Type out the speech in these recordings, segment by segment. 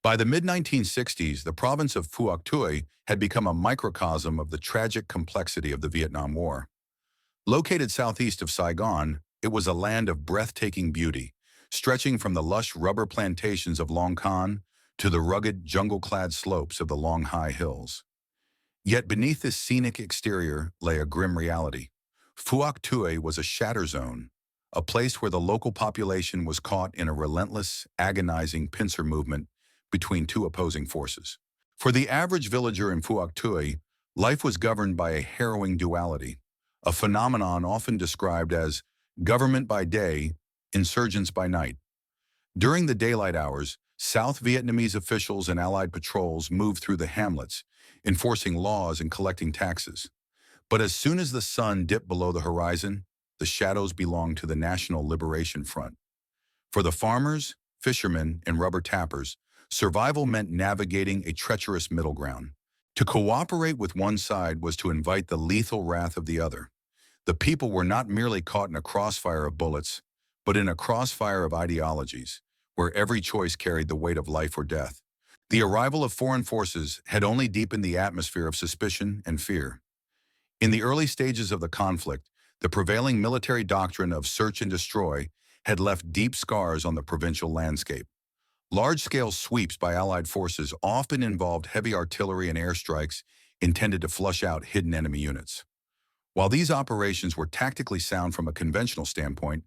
By the mid-1960s, the province of Fuaktui had become a microcosm of the tragic complexity of the Vietnam War. Located southeast of Saigon, it was a land of breathtaking beauty, stretching from the lush rubber plantations of Long Con to the rugged, jungle-clad slopes of the Long Hai Hills. Yet beneath this scenic exterior lay a grim reality. Phuoc Tue was a shatter zone, a place where the local population was caught in a relentless, agonizing pincer movement between two opposing forces. For the average villager in Phuoc Tue, life was governed by a harrowing duality, a phenomenon often described as government by day, insurgents by night. During the daylight hours, South Vietnamese officials and Allied patrols moved through the hamlets, enforcing laws and collecting taxes. But as soon as the sun dipped below the horizon, the shadows belonged to the National Liberation Front. For the farmers, fishermen, and rubber tappers, survival meant navigating a treacherous middle ground. To cooperate with one side was to invite the lethal wrath of the other. The people were not merely caught in a crossfire of bullets, but in a crossfire of ideologies, where every choice carried the weight of life or death. The arrival of foreign forces had only deepened the atmosphere of suspicion and fear. In the early stages of the conflict, the prevailing military doctrine of search and destroy had left deep scars on the provincial landscape. Large-scale sweeps by Allied forces often involved heavy artillery and airstrikes intended to flush out hidden enemy units. While these operations were tactically sound from a conventional standpoint,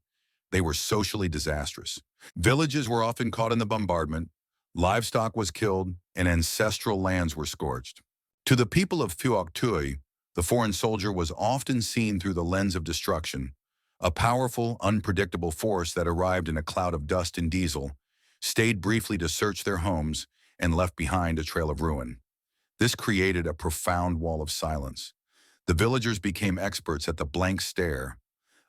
they were socially disastrous. Villages were often caught in the bombardment, livestock was killed, and ancestral lands were scorched. To the people of Phuoc Tui, the foreign soldier was often seen through the lens of destruction, a powerful, unpredictable force that arrived in a cloud of dust and diesel, stayed briefly to search their homes, and left behind a trail of ruin. This created a profound wall of silence. The villagers became experts at the blank stare,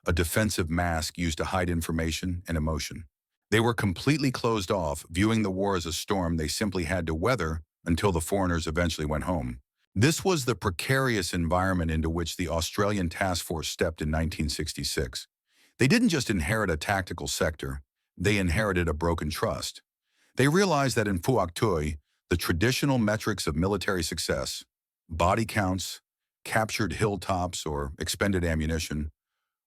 a defensive mask used to hide information and emotion. They were completely closed off, viewing the war as a storm they simply had to weather until the foreigners eventually went home. This was the precarious environment into which the Australian Task Force stepped in 1966. They didn't just inherit a tactical sector, they inherited a broken trust. They realized that in Phuoc Tui, the traditional metrics of military success, body counts, captured hilltops, or expended ammunition,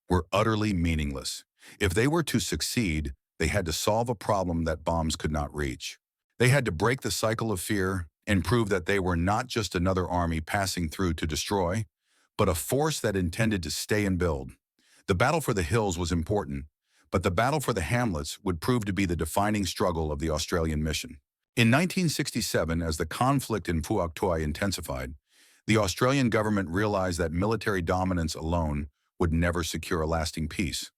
were utterly meaningless. If they were to succeed, they had to solve a problem that bombs could not reach. They had to break the cycle of fear and prove that they were not just another army passing through to destroy, but a force that intended to stay and build. The battle for the hills was important, but the battle for the hamlets would prove to be the defining struggle of the Australian mission. In 1967, as the conflict in Phuoc Tui intensified, the Australian government realized that military dominance alone would never secure a lasting peace.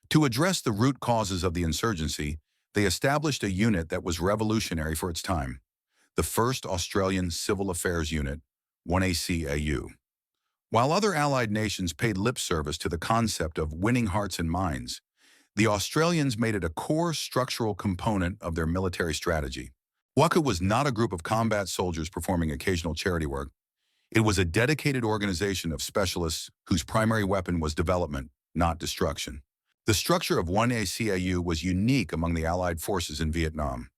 To address the root causes of the insurgency, they established a unit that was revolutionary for its time, the 1st Australian Civil Affairs Unit, 1ACAU. While other Allied nations paid lip service to the concept of winning hearts and minds, the Australians made it a core structural component of their military strategy. Fuaktui was not a group of combat soldiers performing occasional charity work. It was a dedicated organization of specialists whose primary weapon was development, not destruction. The structure of 1ACAU was unique among the Allied forces in Vietnam.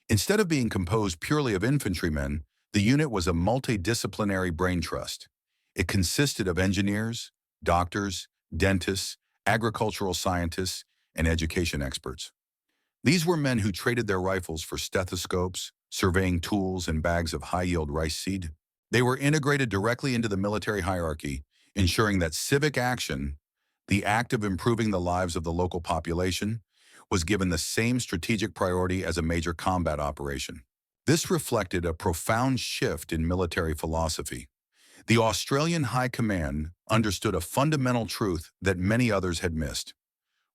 Instead of being composed purely of infantrymen, the unit was a multidisciplinary brain trust. It consisted of engineers, doctors, dentists, agricultural scientists, and education experts. These were men who traded their rifles for stethoscopes, surveying tools, and bags of high-yield rice seed. They were integrated directly into the military hierarchy, ensuring that civic action, the act of improving the lives of the local population, was given the same strategic priority as a major combat operation. This reflected a profound shift in military philosophy. The Australian High Command understood a fundamental truth that many others had missed.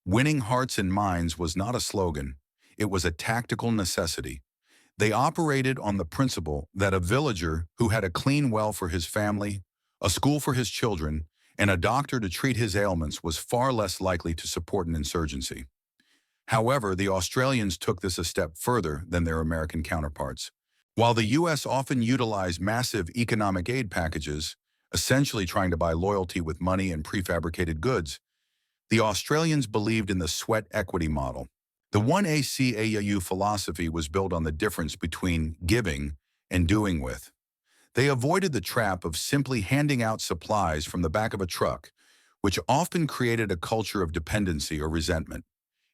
Winning hearts and minds was not a slogan, it was a tactical necessity. They operated on the principle that a villager who had a clean well for his family, a school for his children, and a doctor to treat his ailments was far less likely to support an insurgency. However, the Australians took this a step further than their American counterparts. While the U.S. often utilized massive economic aid packages, essentially trying to buy loyalty with money and prefabricated goods, the Australians believed in the sweat equity model. The 1ACAU philosophy was built on the difference between giving and doing with. They avoided the trap of simply handing out supplies from the back of a truck, which often created a culture of dependency or resentment.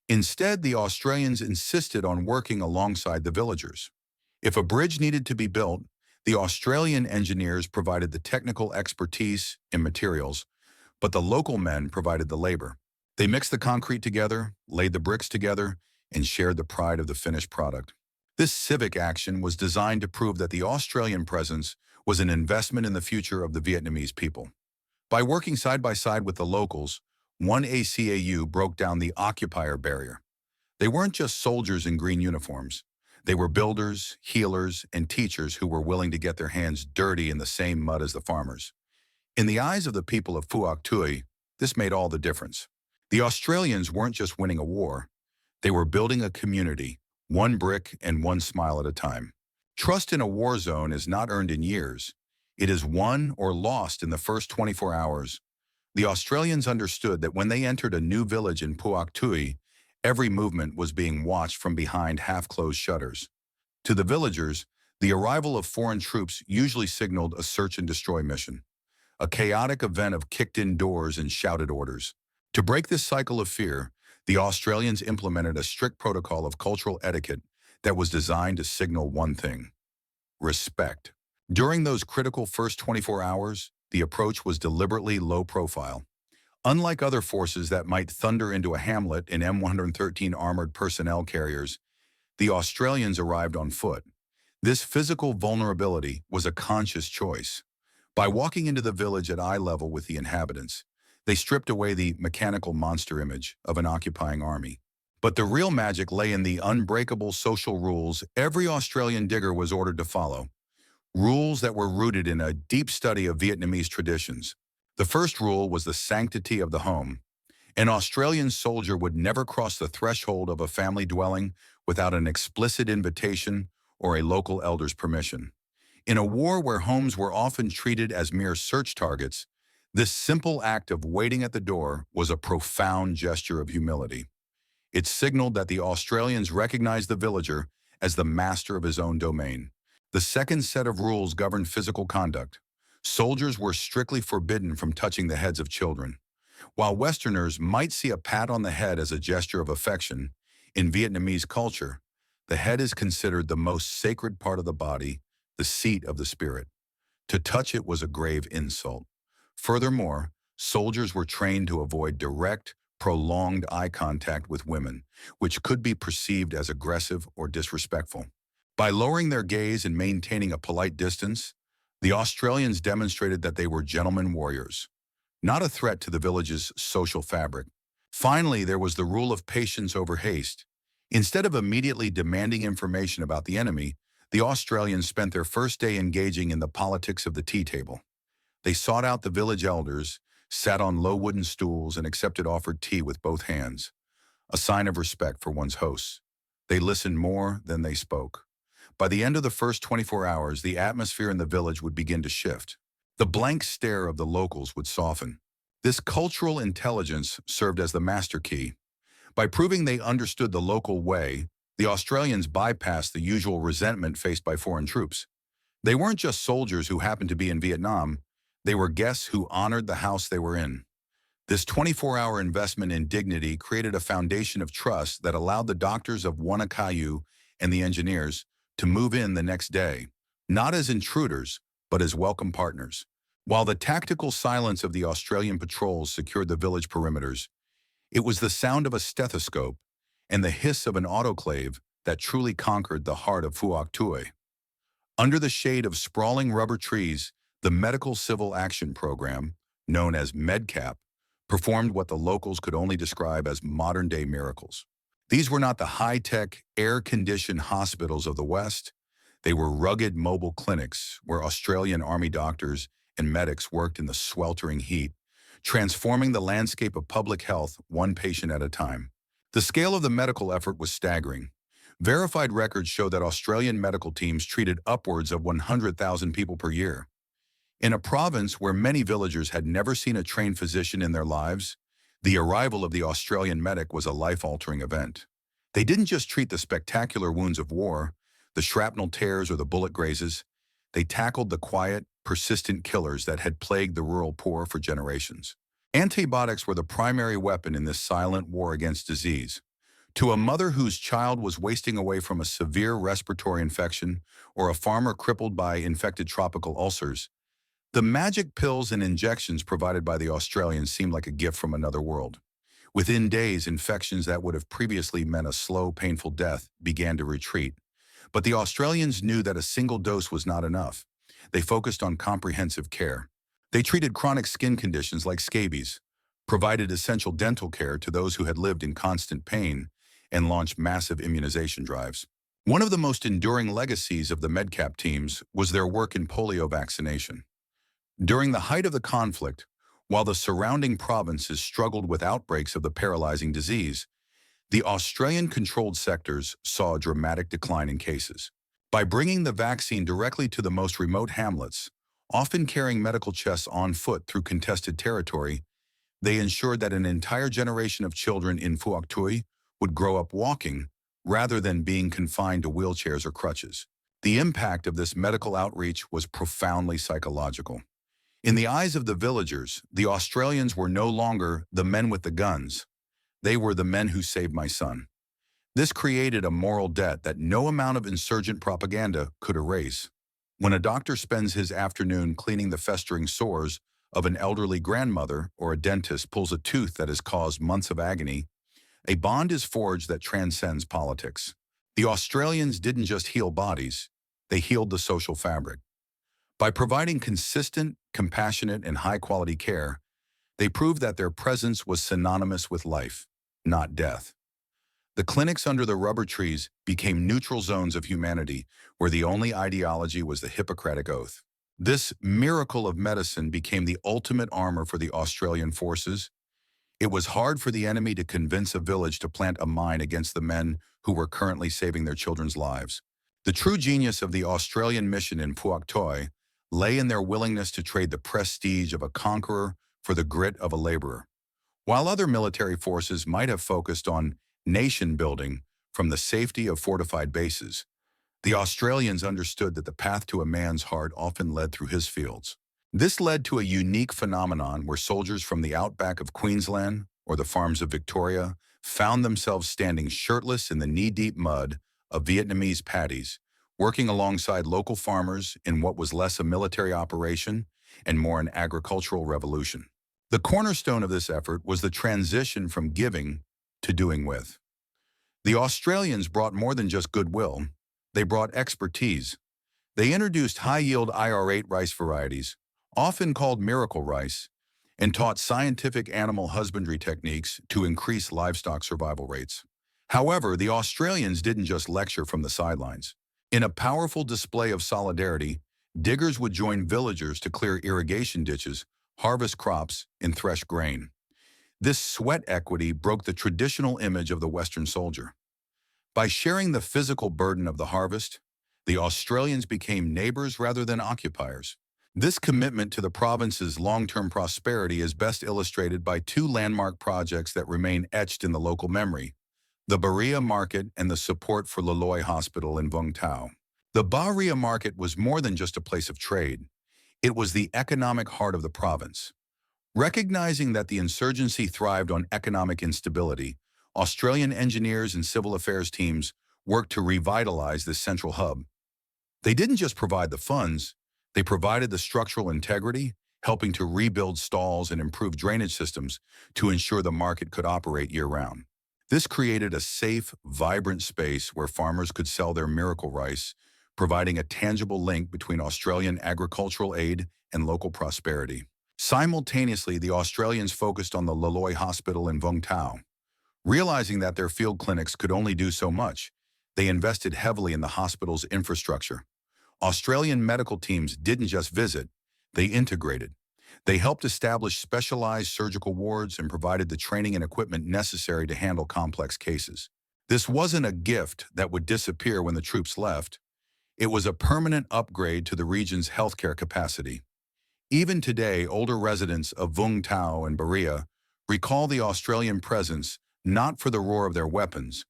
Instead, the Australians insisted on working alongside the villagers. If a bridge needed to be built, the Australian engineers provided the technical expertise and materials, but the local men provided the labor. They mixed the concrete together, laid the bricks together, and shared the pride of the finished product. This civic action was designed to prove that the Australian presence was an investment in the future of the Vietnamese people. By working side by side with the locals, 1ACAU broke down the occupier barrier. They weren't just soldiers in green uniforms. They were builders, healers, and teachers who were willing to get their hands dirty in the same mud as the farmers. In the eyes of the people of Fuaktui, this made all the difference. The Australians weren't just winning a war. They were building a community, one brick and one smile at a time. Trust in a war zone is not earned in years. It is won or lost in the first 24 hours. The Australians understood that when they entered a new village in Fuaktui, every movement was being watched from behind half-closed shutters. To the villagers, the arrival of foreign troops usually signaled a search and destroy mission, a chaotic event of kicked-in doors and shouted orders. To break this cycle of fear, the Australians implemented a strict protocol of cultural etiquette that was designed to signal one thing: respect. During those critical first 24 hours, the approach was deliberately low profile. Unlike other forces that might thunder into a hamlet in M113 armored personnel carriers, the Australians arrived on foot. This physical vulnerability was a conscious choice. By walking into the village at eye level with the inhabitants, they stripped away the mechanical monster image of an occupying army. But the real magic lay in the unbreakable social rules every Australian digger was ordered to follow. Rules that were rooted in a deep study of Vietnamese traditions. The first rule was the sanctity of the home. An Australian soldier would never cross the threshold of a family dwelling without an explicit invitation or a local elder's permission. In a war where homes were often treated as mere search targets, this simple act of waiting at the door was a profound gesture of humility. It signaled that the Australians recognized the villager as the master of his own domain. The second set of rules governed physical conduct. Soldiers were strictly forbidden from touching the heads of children. While Westerners might see a pat on the head as a gesture of affection, in Vietnamese culture, the head is considered the most sacred part of the body, the seat of the spirit. To touch it was a grave insult. Furthermore, soldiers were trained to avoid direct, prolonged eye contact with women, which could be perceived as aggressive or disrespectful. By lowering their gaze and maintaining a polite distance, the Australians demonstrated that they were gentlemen warriors, not a threat to the village's social fabric. Finally, there was the rule of patience over haste. Instead of immediately demanding information about the enemy, the Australians spent their first day engaging in the politics of the tea table. They sought out the village elders, sat on low wooden stools, and accepted offered tea with both hands, a sign of respect for one's hosts. They listened more than they spoke. By the end of the first 24 hours, the atmosphere in the village would begin to shift. The blank stare of the locals would soften. This cultural intelligence served as the master key. By proving they understood the local way, the Australians bypassed the usual resentment faced by foreign troops. They weren't just soldiers who happened to be in Vietnam. They were guests who honored the house they were in. This 24-hour investment in dignity created a foundation of trust that allowed the doctors of Wanakayu and the engineers to move in the next day, not as intruders, but as welcome partners. While the tactical silence of the Australian patrols secured the village perimeters, it was the sound of a stethoscope and the hiss of an autoclave that truly conquered the heart of Fuaktui. Under the shade of sprawling rubber trees, the Medical Civil Action Program, known as MedCap, performed what the locals could only describe as modern-day miracles. These were not the high-tech, air-conditioned hospitals of the West. They were rugged mobile clinics where Australian Army doctors and medics worked in the sweltering heat, transforming the landscape of public health one patient at a time. The scale of the medical effort was staggering. Verified records show that Australian medical teams treated upwards of 100,000 people per year. In a province where many villagers had never seen a trained physician in their lives, the arrival of the Australian medic was a life-altering event. They didn't just treat the spectacular wounds of war, the shrapnel tears or the bullet grazes. They tackled the quiet, persistent killers that had plagued the rural poor for generations. Antibiotics were the primary weapon in this silent war against disease. To a mother whose child was wasting away from a severe respiratory infection or a farmer crippled by infected tropical ulcers, the magic pills and injections provided by the Australians seemed like a gift from another world. Within days, infections that would have previously meant a slow, painful death began to retreat. But the Australians knew that a single dose was not enough. They focused on comprehensive care. They treated chronic skin conditions like scabies, provided essential dental care to those who had lived in constant pain, and launched massive immunization drives. One of the most enduring legacies of the MedCap teams was their work in polio vaccination. During the height of the conflict, while the surrounding provinces struggled with outbreaks of the paralyzing disease, the Australian-controlled sectors saw a dramatic decline in cases. By bringing the vaccine directly to the most remote hamlets, often carrying medical chests on foot through contested territory, they ensured that an entire generation of children in Fuaktui would grow up walking rather than being confined to wheelchairs or crutches. The impact of this medical outreach was profoundly psychological. In the eyes of the villagers, the Australians were no longer the men with the guns. They were the men who saved my son. This created a moral debt that no amount of insurgent propaganda could erase. When a doctor spends his afternoon cleaning the festering sores of an elderly grandmother or a dentist pulls a tooth that has caused months of agony, a bond is forged that transcends politics. The Australians didn't just heal bodies, they healed the social fabric. By providing consistent, compassionate, and high-quality care, they proved that their presence was synonymous with life, not death. The clinics under the rubber trees became neutral zones of humanity where the only ideology was the Hippocratic Oath. This miracle of medicine became the ultimate armor for the Australian forces. It was hard for the enemy to convince a village to plant a mine against the men who were currently saving their children's lives. The true genius of the Australian mission in Fuaktui lay in their willingness to trade the prestige of a conqueror for the grit of a laborer. While other military forces might have focused on nation building from the safety of fortified bases, the Australians understood that the path to a man's heart often led through his fields. This led to a unique phenomenon where soldiers from the outback of Queensland or the farms of Victoria found themselves standing shirtless in the knee-deep mud of Vietnamese paddies, working alongside local farmers in what was less a military operation and more an agricultural revolution. The cornerstone of this effort was the transition from giving to doing with. The Australians brought more than just goodwill, they brought expertise. They introduced high-yield IR8 rice varieties, often called miracle rice, and taught scientific animal husbandry techniques to increase livestock survival rates. However, the Australians didn't just lecture from the sidelines. In a powerful display of solidarity, diggers would join villagers to clear irrigation ditches, harvest crops, and thresh grain. This sweat equity broke the traditional image of the Western soldier. By sharing the physical burden of the harvest, the Australians became neighbors rather than occupiers. This commitment to the province's long-term prosperity is best illustrated by two landmark projects that remain etched in the local memory: the Berea Market and the support for Laloy Hospital in Vung Tau. The Berea Market was more than just a place of trade. It was the economic heart of the province. Recognizing that the insurgency thrived on economic instability, Australian engineers and civil affairs teams worked to revitalize this central hub. They didn't just provide the funds, they provided the structural integrity, helping to rebuild stalls and improve drainage systems to ensure the market could operate year-round. This created a safe, vibrant space where farmers could sell their miracle rice, providing a tangible link between Australian agricultural aid and local prosperity. Simultaneously, the Australians focused on the Laloy Hospital in Vung Tau. Realizing that their field clinics could only do so much, they invested heavily in the hospital's infrastructure. Australian medical teams didn't just visit, they integrated. They helped establish specialized surgical wards and provided the training and equipment necessary to handle complex cases. This wasn't a gift that would disappear when the troops left. It was a permanent upgrade to the region's healthcare capacity. Even today, older residents of Vung Tau and Berea recall the Australian presence not for the roar of their weapons,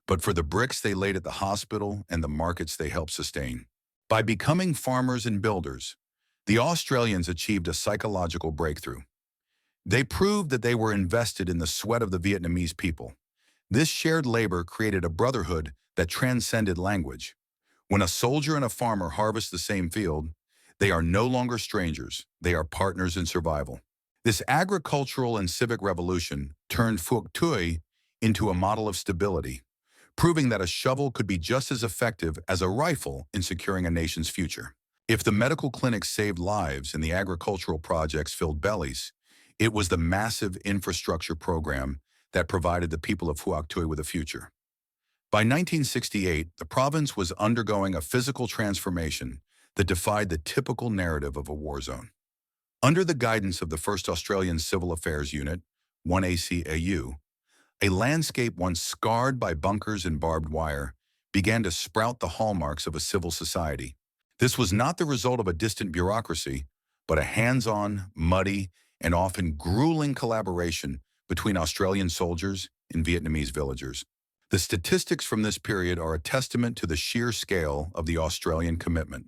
but for the bricks they laid at the hospital and the markets they helped sustain. By becoming farmers and builders, the Australians achieved a psychological breakthrough. They proved that they were invested in the sweat of the Vietnamese people. This shared labor created a brotherhood that transcended language. When a soldier and a farmer harvest the same field, they are no longer strangers, they are partners in survival. This agricultural and civic revolution turned Fuaktui into a model of stability, proving that a shovel could be just as effective as a rifle in securing a nation's future. If the medical clinics saved lives and the agricultural projects filled bellies, it was the massive infrastructure program that provided the people of Fuaktui with a future. By 1968, the province was undergoing a physical transformation that defied the typical narrative of a war zone. Under the guidance of the 1st Australian Civil Affairs Unit, 1ACAU, a landscape once scarred by bunkers and barbed wire began to sprout the hallmarks of a civil society. This was not the result of a distant bureaucracy, but a hands-on, muddy, and often grueling collaboration between Australian soldiers and Vietnamese villagers. The statistics from this period are a testament to the sheer scale of the Australian commitment.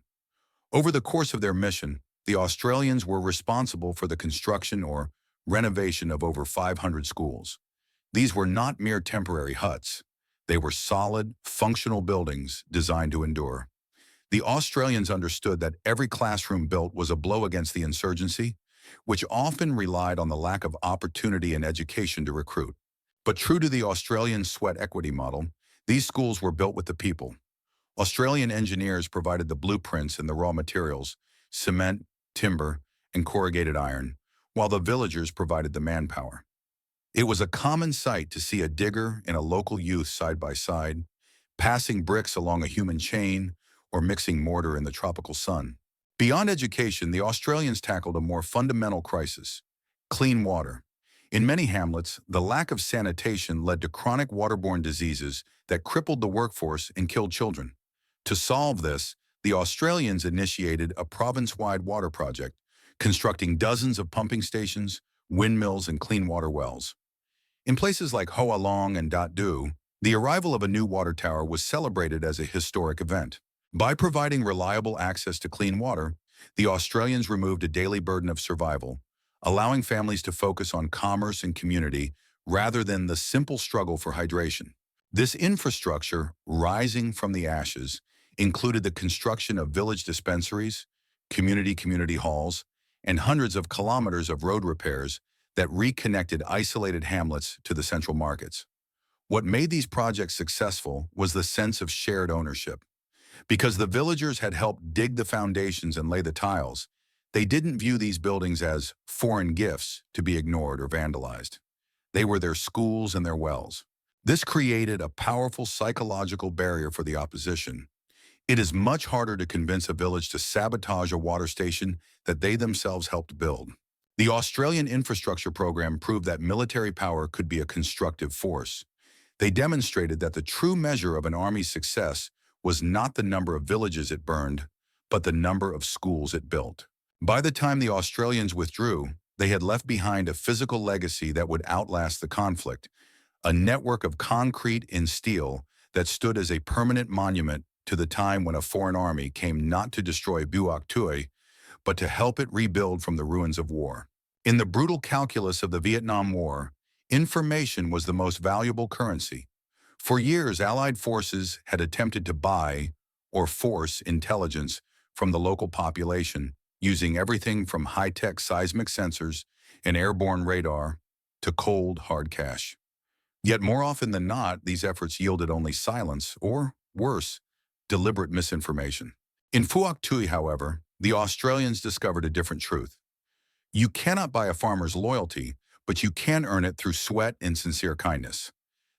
Over the course of their mission, the Australians were responsible for the construction or renovation of over 500 schools. These were not mere temporary huts. They were solid, functional buildings designed to endure. The Australians understood that every classroom built was a blow against the insurgency, which often relied on the lack of opportunity and education to recruit. But true to the Australian sweat equity model, these schools were built with the people. Australian engineers provided the blueprints and the raw materials, cement, timber, and corrugated iron, while the villagers provided the manpower. It was a common sight to see a digger and a local youth side by side, passing bricks along a human chain or mixing mortar in the tropical sun. Beyond education, the Australians tackled a more fundamental crisis: clean water. In many hamlets, the lack of sanitation led to chronic waterborne diseases that crippled the workforce and killed children. To solve this, the Australians initiated a province-wide water project, constructing dozens of pumping stations, windmills, and clean water wells. In places like Hoa Long and Dat Du, the arrival of a new water tower was celebrated as a historic event. By providing reliable access to clean water, the Australians removed a daily burden of survival, allowing families to focus on commerce and community rather than the simple struggle for hydration. This infrastructure, rising from the ashes, included the construction of village dispensaries, community halls, and hundreds of kilometers of road repairs that reconnected isolated hamlets to the central markets. What made these projects successful was the sense of shared ownership. Because the villagers had helped dig the foundations and lay the tiles, they didn't view these buildings as foreign gifts to be ignored or vandalized. They were their schools and their wells. This created a powerful psychological barrier for the opposition. It is much harder to convince a village to sabotage a water station that they themselves helped build. The Australian infrastructure program proved that military power could be a constructive force. They demonstrated that the true measure of an army's success was not the number of villages it burned, but the number of schools it built. By the time the Australians withdrew, they had left behind a physical legacy that would outlast the conflict, a network of concrete and steel that stood as a permanent monument to the time when a foreign army came not to destroy Fuaktui, but to help it rebuild from the ruins of war. In the brutal calculus of the Vietnam War, information was the most valuable currency. For years, Allied forces had attempted to buy or force intelligence from the local population, using everything from high-tech seismic sensors and airborne radar to cold, hard cash. Yet more often than not, these efforts yielded only silence or, worse, deliberate misinformation. In Fuaktui, however, the Australians discovered a different truth. You cannot buy a farmer's loyalty, but you can earn it through sweat and sincere kindness.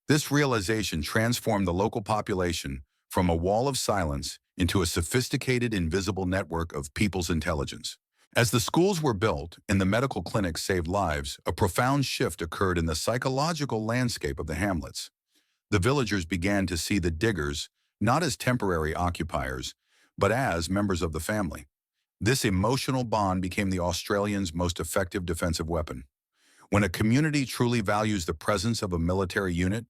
This realization transformed the local population from a wall of silence into a sophisticated, invisible network of people's intelligence. As the schools were built and the medical clinics saved lives, a profound shift occurred in the psychological landscape of the hamlets. The villagers began to see the diggers not as temporary occupiers, but as members of the family. This emotional bond became the Australians' most effective defensive weapon. When a community truly values the presence of a military unit,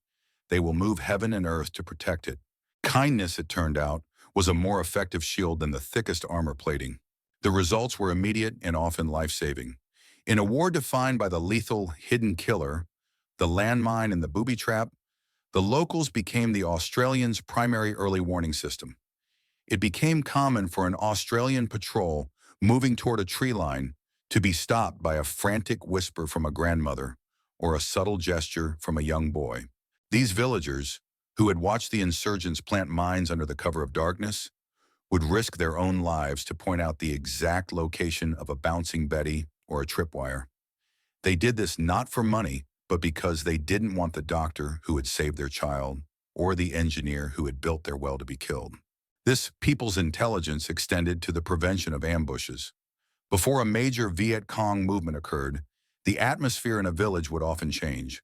they will move heaven and earth to protect it. Kindness, it turned out, was a more effective shield than the thickest armor plating. The results were immediate and often life-saving. In a war defined by the lethal hidden killer, the landmine and the booby trap, the locals became the Australians' primary early warning system. It became common for an Australian patrol moving toward a tree line to be stopped by a frantic whisper from a grandmother or a subtle gesture from a young boy. These villagers, who had watched the insurgents plant mines under the cover of darkness, would risk their own lives to point out the exact location of a bouncing Betty or a tripwire. They did this not for money, but because they didn't want the doctor who had saved their child or the engineer who had built their well to be killed. This people's intelligence extended to the prevention of ambushes. Before a major Viet Cong movement occurred, the atmosphere in a village would often change.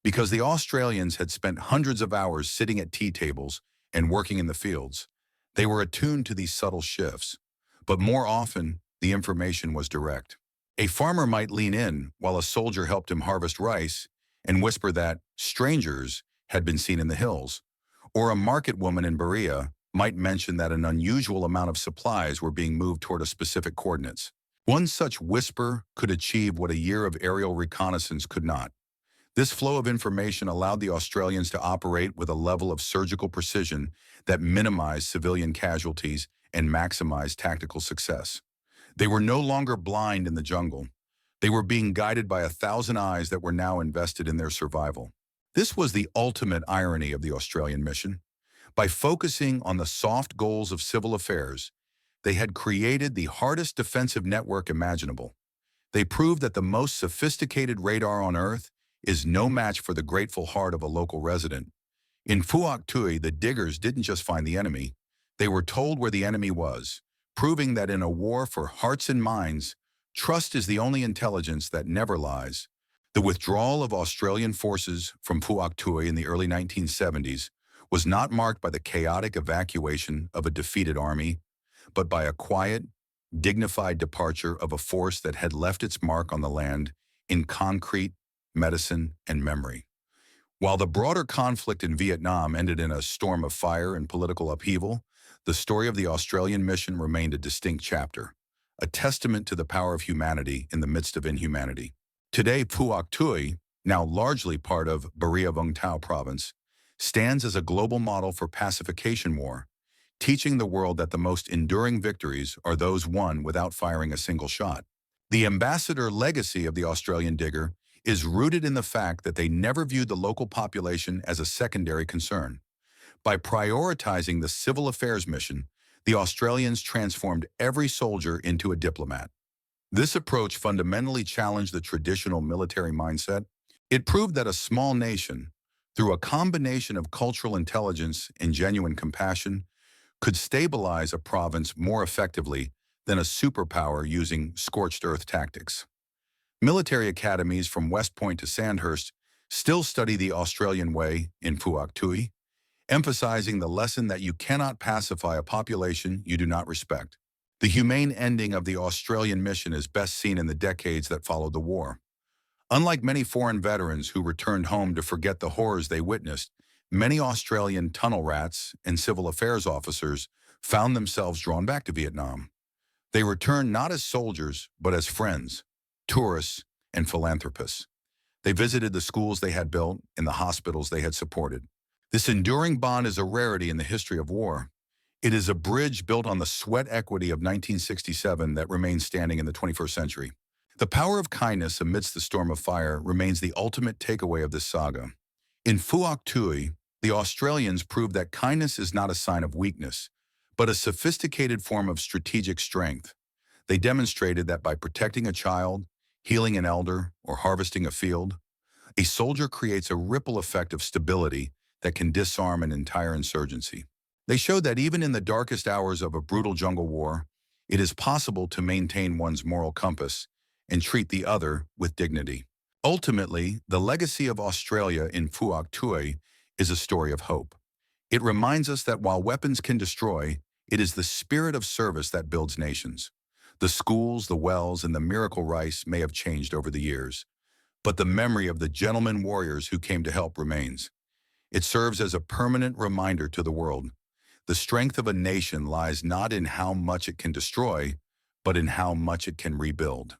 Because the Australians had spent hundreds of hours sitting at tea tables and working in the fields, they were attuned to these subtle shifts. But more often, the information was direct. A farmer might lean in while a soldier helped him harvest rice and whisper that strangers had been seen in the hills. Or a market woman in Berea might mention that an unusual amount of supplies were being moved toward a specific coordinates. One such whisper could achieve what a year of aerial reconnaissance could not. This flow of information allowed the Australians to operate with a level of surgical precision that minimized civilian casualties and maximized tactical success. They were no longer blind in the jungle. They were being guided by 1,000 eyes that were now invested in their survival. This was the ultimate irony of the Australian mission. By focusing on the soft goals of civil affairs, they had created the hardest defensive network imaginable. They proved that the most sophisticated radar on Earth is no match for the grateful heart of a local resident. In Fuaktui, the diggers didn't just find the enemy, they were told where the enemy was, proving that in a war for hearts and minds, trust is the only intelligence that never lies. The withdrawal of Australian forces from Fuaktui in the early 1970s was not marked by the chaotic evacuation of a defeated army, but by a quiet, dignified departure of a force that had left its mark on the land in concrete, medicine, and memory. While the broader conflict in Vietnam ended in a storm of fire and political upheaval, the story of the Australian mission remained a distinct chapter, a testament to the power of humanity in the midst of inhumanity. Today, Fuaktui, now largely part of Berea Vung Tau province, stands as a global model for pacification war, teaching the world that the most enduring victories are those won without firing a single shot. The ambassador legacy of the Australian digger is rooted in the fact that they never viewed the local population as a secondary concern. By prioritizing the civil affairs mission, the Australians transformed every soldier into a diplomat. This approach fundamentally challenged the traditional military mindset. It proved that a small nation, through a combination of cultural intelligence and genuine compassion, could stabilize a province more effectively than a superpower using scorched earth tactics. Military academies from West Point to Sandhurst still study the Australian way in Fuaktui, emphasizing the lesson that you cannot pacify a population you do not respect. The humane ending of the Australian mission is best seen in the decades that followed the war. Unlike many foreign veterans who returned home to forget the horrors they witnessed, many Australian tunnel rats and civil affairs officers found themselves drawn back to Vietnam. They returned not as soldiers, but as friends, tourists, and philanthropists. They visited the schools they had built and the hospitals they had supported. This enduring bond is a rarity in the history of war. It is a bridge built on the sweat equity of 1967 that remains standing in the 21st century. The power of kindness amidst the storm of fire remains the ultimate takeaway of this saga. In Fuaktui, the Australians proved that kindness is not a sign of weakness, but a sophisticated form of strategic strength. They demonstrated that by protecting a child, healing an elder, or harvesting a field, a soldier creates a ripple effect of stability that can disarm an entire insurgency. They showed that even in the darkest hours of a brutal jungle war, it is possible to maintain one's moral compass and treat the other with dignity. Ultimately, the legacy of Australia in Fuaktui is a story of hope. It reminds us that while weapons can destroy, it is the spirit of service that builds nations. The schools, the wells, and the miracle rice may have changed over the years, but the memory of the gentlemen warriors who came to help remains. It serves as a permanent reminder to the world. The strength of a nation lies not in how much it can destroy, but in how much it can rebuild.